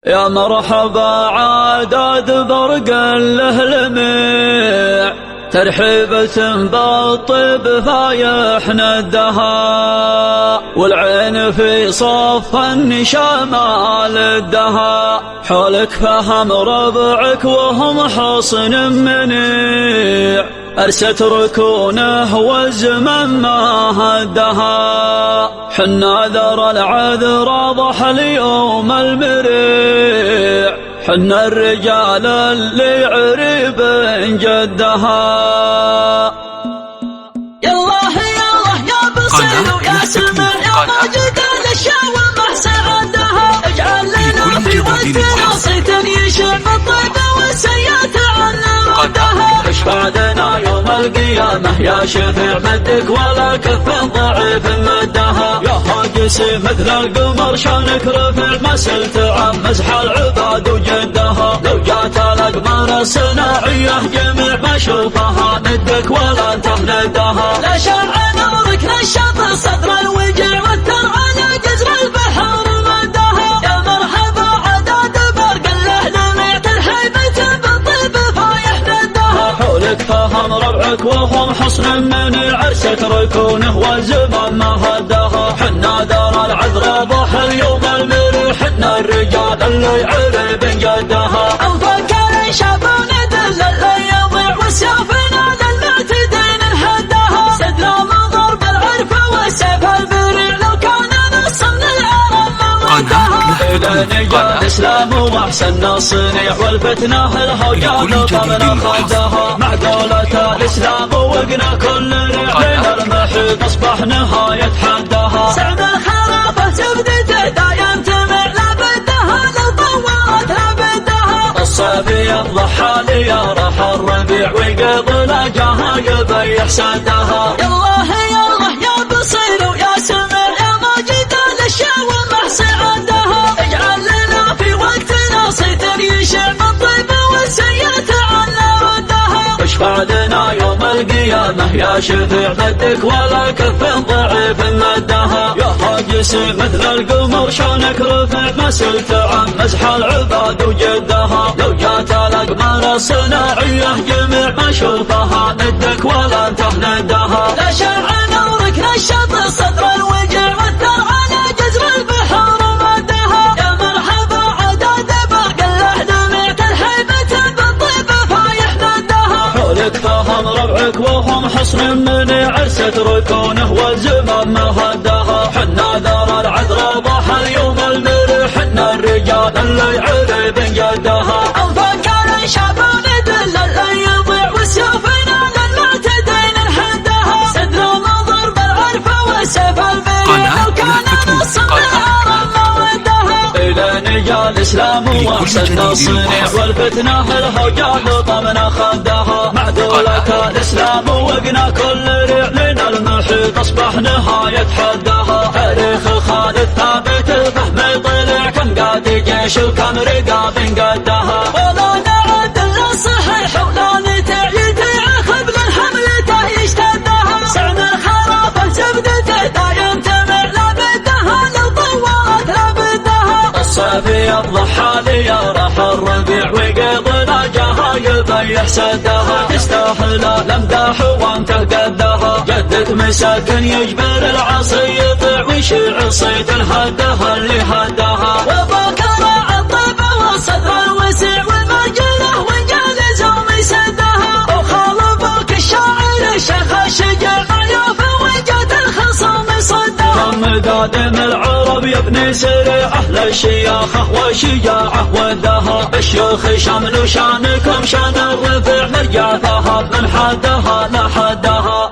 يا مرحبا عدد برق له لميع، ترحيبة بالطيب فايح ندها، والعين في صف النشامة للدها، حولك فهم ربعك وهم حصن منيع، أرست ركونه والزمن ما هدها، حنا ذر العذر ضح اليوم المريع، حنا الرجال اللي عريب جدها. يالله يالله يا بصير ويا سمع يا ماجد الاشياء سعدها، اجعل لنا في وقتنا صيت يشع بالطيب والسيئات عنا ردها، اشفع لنا يوم القيامة يا شفيع مدك ولا كف ضعيف مدها، يا هاجسي مثل القمر شانك رفع ما سلت عن مزح العباد وجدها، لو جات الأقمار الصناعية جميع ما شوفها ندك ولا انت ندها، لا شرع نورك نشط صدر الوجع والثر على جزر البحر مدها، يا مرحبا عدد برق له لميع ترحيبة بالطيب فايح ندها، حولك فهم ربعك وهم حصن من عرسة ركونه والزمان ما هدها، حنا دار العذر ضح اليوم المريح، حنا الرجال اللي عرب جدها، انفكر شابون دل اللي يضيع وسيافنا للمعتدين انهدها، سدنا من ضرب العرف والسيف البريع لو كان نص من العرب ما ردها، إلى نجا الإسلام وأحسن الصنيع والفتنة الهوجان طمن خدها، مع دولة الإسلام وقنا كل ريع لين المحيط أصبح نهاية حدها، سعد الخرافة سبدته دايم تمع لابدها لو طورت لابدها، الصيف يفضح حاليا راح الربيع ويقض لجاها يبيح سدها، يالله يالله يا بصير ويا سمع يا ماجد الاشياء سعدها، اجعل لنا في وقتنا صيت يشع بالطيب والسيئات عنا ردها، اشفع لنا يوم القيامة يا شفيع مدك ولا كف ضعيف مدها، يا هاجسي مثل القمر شانك رفع ما سلت عن مزح العباد وجدها، لو جات الأقمار الصناعية جميع ما شوفها ندك ولا انت ندها، لا شرع نورك نشط صدر الوجع والثر على جزر البحر مدها، يا مرحبا عدد برق له لميع ترحيبة بالطيب فايح ندها، حولك فهم ربعك وهم حصن من عرسة ركونه والزمان ما هدها، حنا دار العذر ضح اليوم المريح، حنا الرجال اللي عرب جدها، انفكر شابون دل اللي يضيع وسيوفنا للمعتدين انهدها، سدنا من ضرب العرف والسيف البريع لو كان نص من العرب ما ردها، إلى نجا الإسلام وأحسن الصنيع والفتنة الهوجان طمن خدها، مع دولة الإسلام وقنا كل ريع لين المحيط أصبح نهاية حدها، تاريخ خالد ثابت الفهم طلع كم قاد جيش وكم رقاب قدها، ولا نعد الا صحيح ولا نتعيد عقب للحملة يشتدها، سعد الخرافة سبدته دايم تمع لابدها لو طورت لابدها، الصيف يفضح حاليا راح الربيع ويقض لجاها يبيح سدها، تستاهل الامداح وانت قدها، جدك مساكن يجبر العصي يطيع ويشيع صيت الهدها اللي هدها، وبكر الطيب والصدر الوسيع والمرجله وانجاز يوم سدها، وخالفك الشاعر الشيخ الشجاع معيوف وجد الخصم صدها، دم قادم العرب يبني سريعه للشياخه وشجاعه ودها، الشيوخ شمل شانكم شان الرفيع مرجع ذهب من حدها لحدها.